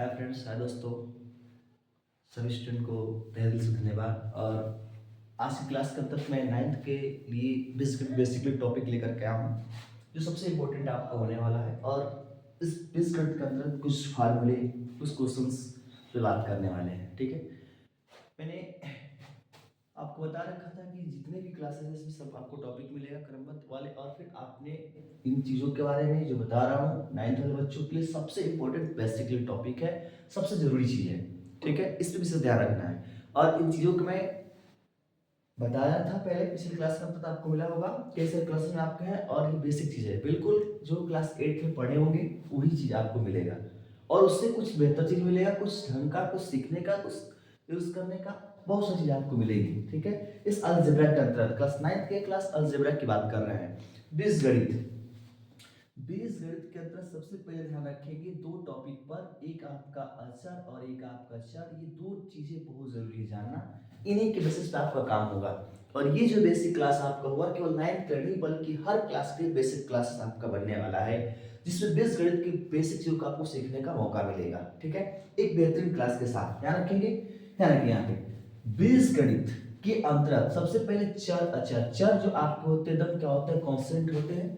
Hi friends, हाय दोस्तों। सभी student को तहे दिल से धन्यवाद। और आज की क्लास के अंदर मैं नाइन्थ के लिए बेसिकली टॉपिक लेकर के आया हूँ जो सबसे इम्पोर्टेंट आपका होने वाला है। और इस बीजगणित के अंदर कुछ फार्मूले, कुछ क्वेश्चंस पे बात करने वाले हैं। ठीक है, मैंने आपको बता रखा था कि जितने भी क्लासेस हैं इसमें सब आपको टॉपिक मिलेगा क्रमबद्ध वाले। और फिर आपने इन चीज़ों के बारे में जो बता रहा हूँ नाइन्थ वाले बच्चों के लिए सबसे इम्पोर्टेंट बेसिकली टॉपिक है, सबसे जरूरी चीज़ है। ठीक है, इस पर विशेष ध्यान रखना है। और इन चीज़ों को मैं बताया था पहले पिछली क्लास में, पता आपको मिला होगा कैसे क्लास में आपके हैं। और ये बेसिक चीज़ है, बिल्कुल जो क्लास 8 में पढ़े होंगे वही चीज़ आपको मिलेगा। और उससे कुछ बेहतर चीज़ मिलेगा, कुछ ढंग का, कुछ सीखने का, कुछ यूज करने का, बहुत सी चीज़ आपको मिलेगी। ठीक है, इस अलजेब्रा के अंतर्गत क्लास 9 के क्लास अलजेब्रा की बात कर रहे हैं। बीजगणित, बीजगणित के अंदर सबसे पहले ध्यान रखेंगे दो टॉपिक पर, एक आपका अचर और एक आपका चर। ये दो चीजें बहुत जरूरी है जानना, इन्हीं के बेसिस पे आपका काम होगा। और ये जो बेसिक क्लास आपका हुआ केवल 9th का नहीं बल्कि हर क्लास के बेसिक क्लास आपका बनने वाला है, जिसमें बीजगणित की बेसिक चीजों का आपको सीखने का मौका मिलेगा। ठीक है, एक बेहतरीन क्लास के साथ ध्यान रखेंगे। ध्यान रखिए यहाँ पे बीजगणित के अंतर्गत सबसे पहले चर अचर। चर जो आपके होते हैं एकदम क्या होता है, कॉन्स्टेंट होते हैं।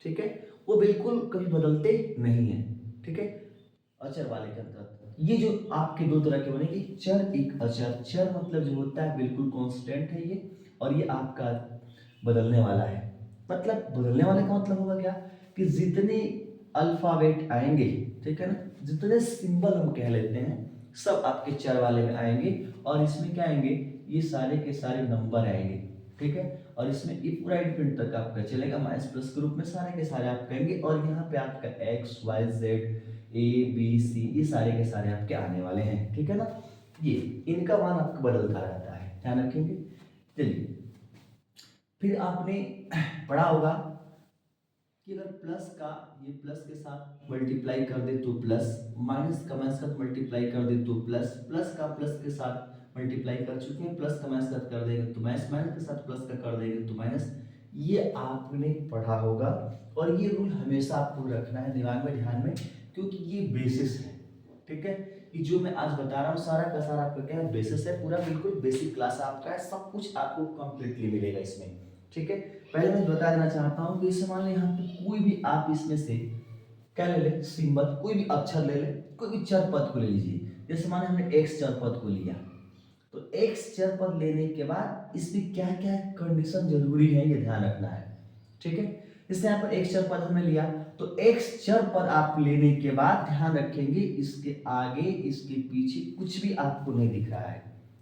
ठीक है, वो बिल्कुल कभी बदलते नहीं है। ठीक है, अचर वाले के अंतर्गत ये जो आपके दो तरह के बनेगी, चर एक अचर। चर मतलब जो होता है बिल्कुल कांस्टेंट है ये, और ये आपका बदलने वाला है। मतलब बदलने वाले का मतलब होगा क्या कि जितने अल्फाबेट आएंगे, ठीक है ना, जितने सिंबल हम कह लेते हैं सब आपके चर वाले में आएंगे। और इसमें क्या आएंगे, ये सारे के सारे नंबर आएंगे। ठीक है, और इसमें ये पूरा इंफिनिट तक आपका चलेगा, माइनस प्लस के रूप में सारे के सारे आप कहेंगे। और यहाँ पे आपका X Y Z A B C ये सारे के सारे आपके आने वाले हैं। ठीक है ना, ये इनका मान आपका बदलता रहता है, ध्यान रखेंगे। चलिए, फिर आपने पढ़ा होगा कि अगर प्लस का ये प्लस के साथ मल्टीप्लाई कर दे तो प्लस, माइनस का माइनस का मल्टीप्लाई कर दे तो प्लस, प्लस का प्लस के साथ मल्टीप्लाई कर चुके हैं, प्लस का माइनस का कर देंगे तो माइनस, माइनस के साथ प्लस का कर देंगे तो माइनस। ये आपने पढ़ा होगा। और ये रूल हमेशा आपको रखना है दिमाग में, ध्यान में, क्योंकि ये बेसिस है। ठीक है, कि जो मैं आज बता रहा हूँ सारा का सारा आपका क्या है, बेसिस है। पूरा बिल्कुल बेसिक क्लास आपका है, सब कुछ आपको कंप्लीटली मिलेगा इसमें। ठीक है, पहले मैं बता देना चाहता हूँ कि इसे मान लो यहाँ पे कोई भी आप इसमें से क्या ले ले, सिंबल, कोई भी अक्षर ले ले, कोई भी चर पद को ले लीजिए। जैसे माने हमने एक्स चर पद को लिया, तो एक्स चर पद लेने के बाद इसमें क्या क्या कंडीशन जरूरी है ये ध्यान रखना है। ठीक है, जैसे यहाँ पर एक्स चर पद हमने लिया, तो एक्स चर पद आप लेने के बाद ध्यान रखेंगे इसके आगे इसके पीछे कुछ भी आपको नहीं दिख रहा है,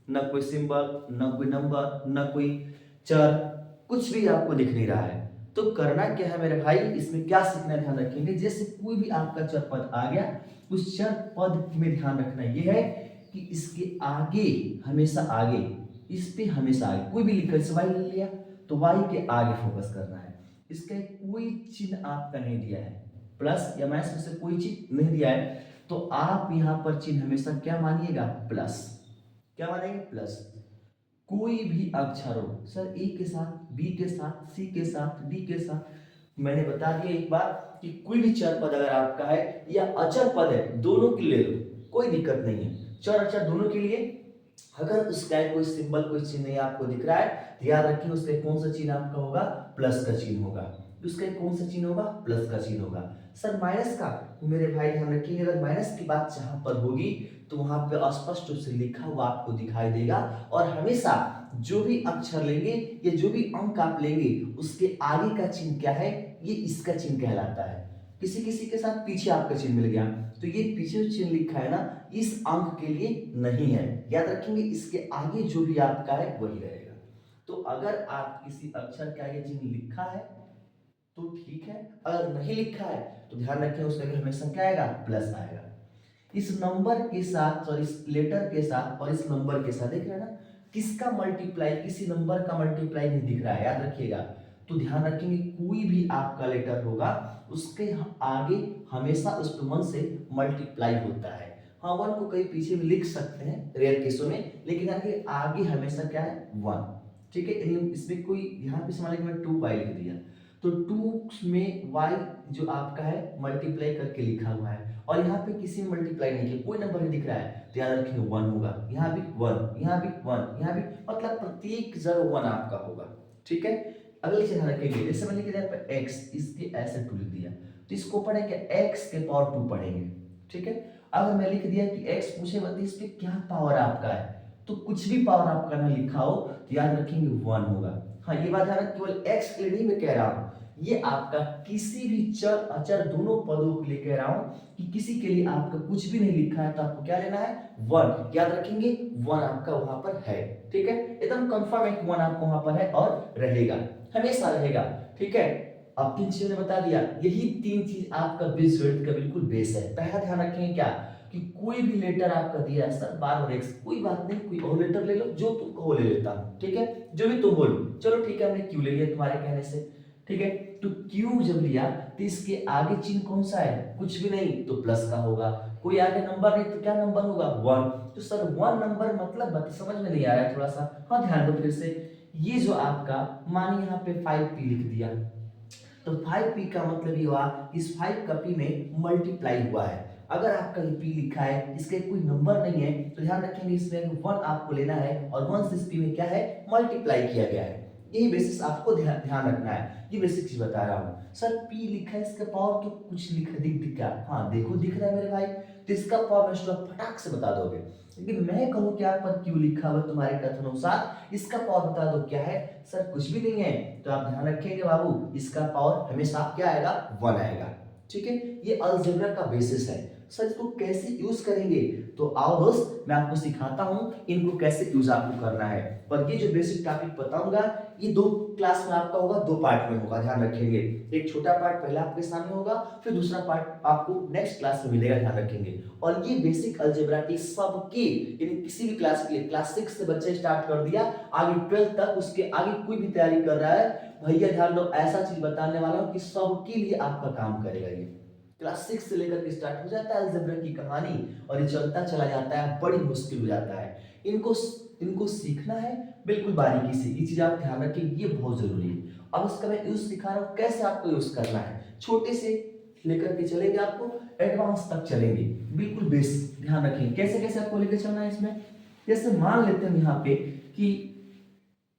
न कोई सिंबल, न कोई नंबर, न कोई चर, कुछ भी आपको दिख नहीं रहा है। तो करना क्या है मेरे भाई, इसमें क्या सीखना ध्यान रखेंगे, जैसे कोई भी आपका चर पद आ गया, उस चर पद में ध्यान रखना ये है कि इसके आगे हमेशा आगे, इस पे हमेशा आगे कोई भी लिखा, जैसे वाई ले लिया तो वाई के आगे फोकस करना है। इसका कोई चिन्ह आपका नहीं दिया है, प्लस या माइनस में से कोई चीज नहीं दिया है, तो आप यहां पर चिन्ह हमेशा क्या मानिएगा, प्लस। क्या मानेंगे, प्लस। कोई भी अक्षर हो सर, ए के साथ, बी के साथ, सी के साथ, डी के साथ, मैंने बता दिया एक बार कि कोई भी चर पद अगर आपका है या अचर पद है, दोनों के ले लो, कोई दिक्कत नहीं है। चर अचर दोनों के लिए अगर उसका कोई सिंबल, कोई चिन्ह नहीं आपको दिख रहा है, ध्यान रखिए उसका कौन सा चिन्ह आपका होगा, प्लस का चिन्ह होगा। उसका कौन सा चिन्ह होगा, प्लस का चिन्ह होगा। सर माइनस का, मेरे भाई ध्यान रखिए अगर माइनस की बात जहां पर होगी तो वहां पे स्पष्ट रूप से लिखा हुआ आपको दिखाई देगा। और हमेशा जो भी अक्षर लेंगे या जो भी अंक आप लेंगे उसके आगे का चिन्ह क्या है, ये इसका चिन्ह कहलाता है। किसी किसी के साथ पीछे आपका चिन्ह मिल गया, तो ये पीछे जो चिन्ह लिखा है ना, इस अंक के लिए नहीं है, याद रखेंगे इसके आगे जो भी आपका है वही रहेगा। तो अगर आप किसी अक्षर के आगे चिन्ह लिखा है तो ठीक है, अगर नहीं लिखा है तो ध्यान रखें उसका आगे हमेशा क्या आएगा, प्लस आएगा। इस नंबर के साथ और इस लेटर के साथ और इस नंबर के साथ, देख रहे हैं ना, किसका मल्टीप्लाई, किसी नंबर का मल्टीप्लाई नहीं दिख रहा है, याद रखिएगा। तो ध्यान रखेंगे कोई भी आपका लेटर होगा उसके आगे हमेशा उस पे 1 से मल्टीप्लाई होता है। हाँ, 1 को कहीं पीछे भी लिख सकते हैं रेयर केसों में, लेकिन आगे हमेशा क्या है, 1। ठीक है, इसमें कोई यहाँ पे मान लीजिए मैं 2 पाई लिख दिया, तो 2 में y जो आपका है मल्टीप्लाई करके लिखा हुआ है और यहाँ पे किसी में मल्टीप्लाई नहीं किया, कोई नंबर नहीं दिख रहा है तो याद रखिए 1 होगा, यहाँ भी 1, यहाँ भी 1, यहाँ भी, मतलब प्रत्येक जगह 1 आपका होगा। ठीक है, अगली चीज ध्यान रखेंगे, जैसे मैंने लिख दिया x, इसके ऐसे 2 लिख दिया तो इसको पढ़ेंगे x के पावर 2 पढ़ेंगे। ठीक है, अगर मैं लिख दिया कि x पूछे बता इस पे क्या पावर आपका है, तो कुछ भी पावर आपका ना लिखा हो तो याद रखेंगे 1 होगा। हाँ ये बात ध्यान रखना, केवल x के लिए नहीं मैं कह रहा हूँ, ये आपका किसी भी चर अचर दोनों पदों के लिए कह रहा हूँ कि किसी के लिए आपका कुछ भी नहीं लिखा है तो आपको क्या लेना है 1, याद रखेंगे 1 आपका वहां पर है। ठीक है, एकदम कंफर्म है कि 1 आपको वहां पर है और रहेगा, हमेशा रहेगा। ठीक है, अब 3 चीजें बता दिया, यही 3 चीज आपका बीजगणित का बिल्कुल बेस है। पहला ध्यान रखेंगे क्या कि कोई भी लेटर आपका दिया है सर बार और एक्स, कोई बात नहीं, कोई और लेटर ले लो, जो तुम कहो ले लेता हूं। ठीक है, जो भी तुम बोलो, चलो ठीक है हमने क्यू ले लिया तुम्हारे कहने से। ठीक है, तो क्यू जब लिया तो इसके आगे चिन्ह कौन सा है, कुछ भी नहीं तो प्लस का होगा, कोई आगे नंबर नहीं तो क्या नंबर होगा 1। तो सर 1 नंबर मतलब समझ में नहीं आ रहा है थोड़ा सा, हाँ ध्यान दो फिर से, ये जो आपका मानिए यहाँ पे 5p लिख दिया तो 5p का मतलब ये हुआ इस 5 का p में मल्टीप्लाई हुआ है। अगर आपका ये p लिखा है इसके कोई नंबर नहीं है तो ध्यान रखेंगे इसमें 1 आपको लेना है और 1 से इस p में क्या है मल्टीप्लाई किया गया है। यही बेसिस आपको ध्यान रखना है, ये बेसिक चीज बता रहा हूँ। सर p लिखा है इसका पावर तो कुछ दिख क्या, हाँ देखो दिख रहा है मेरे भाई, तो इसका पावर मैं फटाक से बता दोगे। लेकिन मैं कहूँ कि आप पर क्यों लिखा हुआ तुम्हारे कथन अनुसार इसका पावर बता दो क्या है, सर कुछ भी नहीं है, तो आप ध्यान रखेंगे बाबू इसका पावर हमेशा क्या आएगा 1 आएगा। ठीक है, ये अलजेब्रा का बेसिस है। सर इसको कैसे यूज करेंगे, तो आओ दोस्त मैं आपको सिखाता हूं इनको कैसे यूज आपको करना है। पर ये जो बेसिक टॉपिक बताऊंगा ये 2 क्लास में आपका होगा, 2 पार्ट में होगा, ध्यान रखेंगे। एक छोटा पार्ट पहले आपके सामने होगा, फिर दूसरा पार्ट आपको नेक्स्ट क्लास में मिलेगा, ध्यान रखेंगे। और ये बेसिक अलजेब्रा की सबकी, यानी किसी भी क्लास के लिए, क्लास 6 से बच्चे स्टार्ट कर दिया आगे 12 तक, उसके आगे कोई भी तैयारी कर रहा है भैया ध्यान दो, ऐसा चीज बताने वाला हूं कि सबके लिए आपका काम करेगा। ये क्लास 6 से लेकर के स्टार्ट हो जाता है अलजेब्रा की कहानी और ये चलता चला जाता है, बड़ी मुश्किल हो जाता है। इनको सीखना है बिल्कुल बारीकी से, ये चीज आप ध्यान रखें, ये बहुत जरूरी है। अब उसका मैं यूज सिखा रहा हूँ कैसे आपको यूज करना है, छोटे से लेकर के चलेंगे आपको एडवांस तक चलेंगे, बिल्कुल बेस ध्यान रखेंगे कैसे कैसे आपको लेकर चलना है इसमें। जैसे मान लेते हैं यहाँ पे कि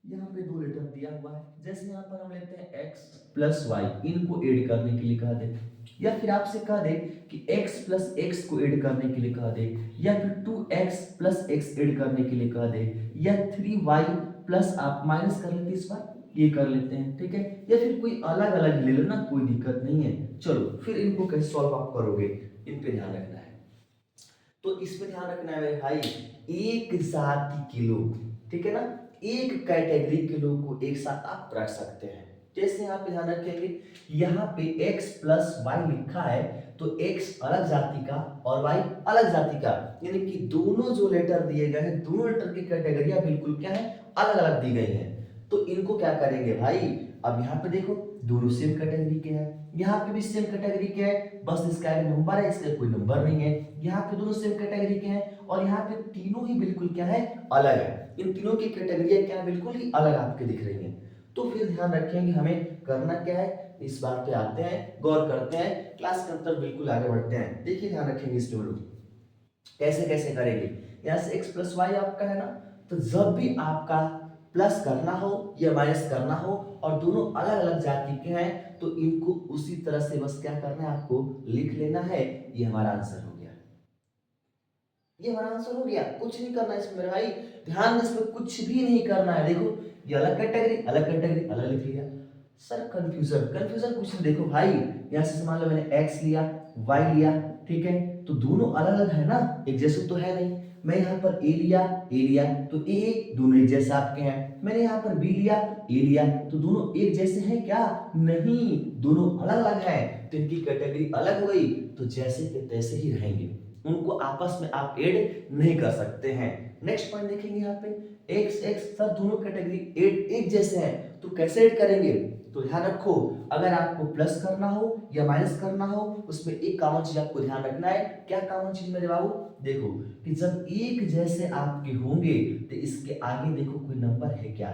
यहाँ पे 2 लेटर दिया हुआ है, जैसे यहाँ पर हम लेते हैं x प्लस वाई, इनको ऐड करने के लिए कह दे, या फिर आपसे कह दे कि x प्लस एक्स को ऐड करने के लिए कह दे, या फिर 2x प्लस एक्स ऐड करने के लिए कह दे, या 3y प्लस आप माइनस कर लेते इस बार ये कर लेते हैं। ठीक है, या फिर कोई अलग अलग ले लो ना, कोई दिक्कत नहीं है। चलो फिर इनको कैसे सॉल्व आप करोगे, इन पे ध्यान रखना है। तो इसमें ध्यान रखना है मेरे भाई, एक जाति के लोग, ठीक है ना, एक कैटेगरी के लोग को एक साथ आप रख सकते हैं। जैसे यहाँ पे ध्यान रखेंगे, यहाँ पे x प्लस वाई लिखा है तो x अलग जाति का और y अलग जाति का, यानी कि दोनों जो लेटर दिए गए हैं दोनों लेटर की कैटेगरियां बिल्कुल क्या है अलग अलग दी गई हैं। तो इनको क्या करेंगे भाई, अब यहाँ पे देखो दोनों सेम कैटेगरी के हैं, यहाँ पे भी सेम कैटेगरी के हैं, बस इसका एक नंबर है इसका कोई नंबर नहीं है। यहाँ पे दोनों सेम कैटेगरी के हैं और यहाँ पे तीनों ही बिल्कुल क्या है अलग है, इन तीनों की कैटेगरियां क्या बिल्कुल ही अलग आपके दिख रही हैं। तो फिर ध्यान रखेंगे हमें करना क्या है, इस बात पे आते हैं, गौर करते हैं, क्लास के अंदर बिल्कुल आगे बढ़ते हैं। देखिए ध्यान रखेंगे इसमें लोग कैसे कैसे करेंगे। यहाँ से x प्लस वाई आपका है ना, तो जब भी आपका प्लस करना हो या माइनस करना हो और दोनों अलग अलग जाति के हैं तो इनको उसी तरह से बस क्या करना है आपको लिख लेना है। ये हमारा आंसर हो गया, ये हमारा आंसर हो गया, कुछ नहीं करना है इसमें मेरे भाई, ध्यान में इसमें कुछ भी नहीं करना है। देखो ये अलग कैटेगरी अलग लिख लिया, सर कंफ्यूजन कंफ्यूजन कुछ नहीं। देखो भाई यहाँ से मान लो मैंने x लिया y लिया, ठीक है, तो दोनों अलग अलग है ना, एक जैसे तो है नहीं। मैं यहाँ पर a लिया तो a दोनों एक जैसे आपके हैं, मैंने यहाँ पर b लिया a लिया तो दोनों एक जैसे हैं क्या, नहीं, दोनों अलग अलग हैं, तो इनकी कैटेगरी अलग हो गई तो जैसे के तैसे ही रहेंगे, उनको आपस में आप ऐड नहीं कर सकते हैं। नेक्स्ट पॉइंट देखेंगे यहाँ पे x सर दोनों कैटेगरी एक जैसे हैं तो कैसे ऐड करेंगे, तो ध्यान रखो अगर आपको प्लस करना हो या माइनस करना हो उसमें एक कॉमन चीज आपको ध्यान रखना है। क्या कॉमन चीज मेरे बाबू, देखो कि जब एक जैसे आपके होंगे तो इसके आगे देखो कोई नंबर है क्या,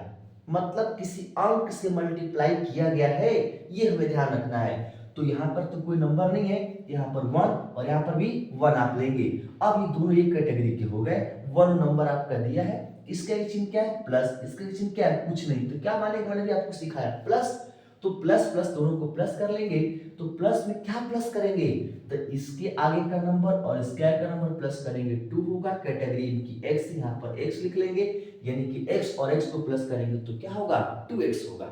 मतलब किसी अंक से मल्टीप्लाई किया गया है, ये हमें ध्यान रखना है। तो यहाँ पर तो कोई नंबर नहीं है, यहाँ पर 1 और यहाँ पर भी 1 आप लेंगे। अब ये दोनों एक कैटेगरी के हो गए। 1 नंबर आपका दिया है, इसका एक चिन्ह क्या है प्लस, इसका एक चिन्ह क्या है कुछ नहीं, तो क्या मानेगा, मैंने भी आपको सिखाया प्लस, तो प्लस प्लस दोनों को प्लस कर लेंगे। तो प्लस में क्या प्लस करेंगे, तो इसके आगे का नंबर और इसके आगे का नंबर प्लस करेंगे, 2 होगा, कैटेगरी इनकी x, यहाँ पर x लिख लेंगे, यानी कि x और x को प्लस करेंगे तो क्या होगा 2x होगा।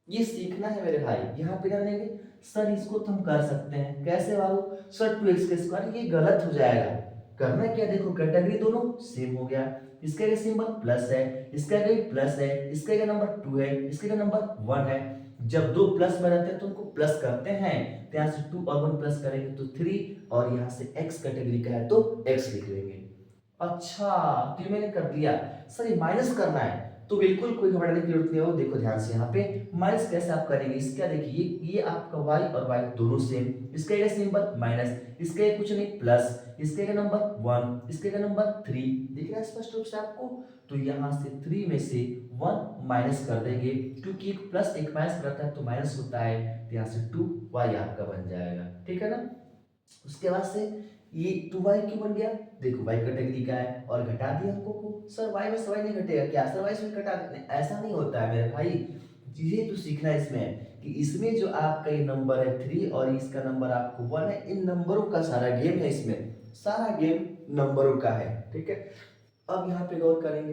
ये सीखना है मेरे भाई। यहाँ पे जानेंगे सर इसको तो हम कर सकते हैं, कैसे बाबू, सर 2x का स्क्वायर, ये गलत हो जाएगा। करना क्या, देखो कैटेगरी दोनों सेम हो गया, इसका ये सिंबल प्लस है, इसका ये प्लस है, इसका ये नंबर 2 है, इसका ये नंबर 1 है। जब दो प्लस में रहते हैं तो उनको प्लस करते हैं, तो यहाँ से 2 और 1 प्लस करेंगे तो 3, और यहाँ से x कैटेगरी का है तो x लिख लेंगे। अच्छा, तो ये मैंने कर दिया। सर ये माइनस करना है, तो बिल्कुल कोई घबराने की जरूरत नहीं हो। देखो ध्यान से, यहाँ पे माइनस कैसे आप करेंगे, इसका देखिए ये आपका y और y दोनों सेम, इसका ये सिंबल माइनस, इसका ये कुछ नहीं प्लस, इसका ये नंबर 1, इसका ये नंबर 3, दिख रहा है स्पष्ट रूप से आपको। तो यहाँ से 3 में से 1 माइनस कर देंगे, क्योंकि एक प्लस एक माइनस करता है तो माइनस होता है, तो यहाँ से 2y आपका बन जाएगा, ठीक है ना। उसके बाद से ये 2y क्यों बन गया, देखो y कैटेगरी का है और घटा दिया अंकों को। सर y में से y नहीं घटेगा क्या, सर y में घटा देते, ऐसा नहीं होता है मेरे भाई। ये तो सीखना है इसमें कि इसमें जो आपका ये नंबर है 3 और इसका नंबर आपको 1 है, इन नंबरों का सारा गेम है, इसमें सारा गेम नंबरों का है, ठीक है। अब यहाँ पे गौर करेंगे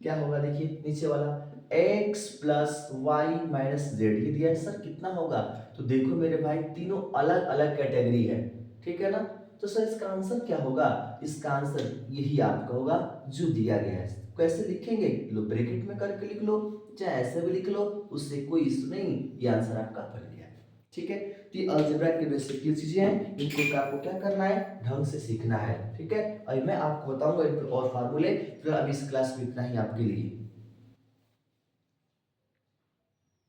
क्या होगा, देखिए नीचे वाला x plus Y minus Z ही दिया है, सर कितना होगा, तो देखो मेरे भाई तीनों अलग अलग कैटेगरी है, ठीक है ना। तो सर इसका आंसर क्या होगा, इसका आंसर यही आपका होगा जो दिया गया है। कैसे लिखेंगे, लो ब्रैकेट में करके लिख लो, चाहे ऐसे भी लिख लो, उससे कोई इशू नहीं, ये आंसर आपका बन गया, ठीक है। तो ये अलजेब्रा के बेसिक की चीजें हैं, इनको आपको क्या करना है, ढंग से सीखना है, ठीक है। और मैं आपको बताऊंगा इन पर और फार्मूले, फिर अभी इस क्लास में इतना ही आपके लिए।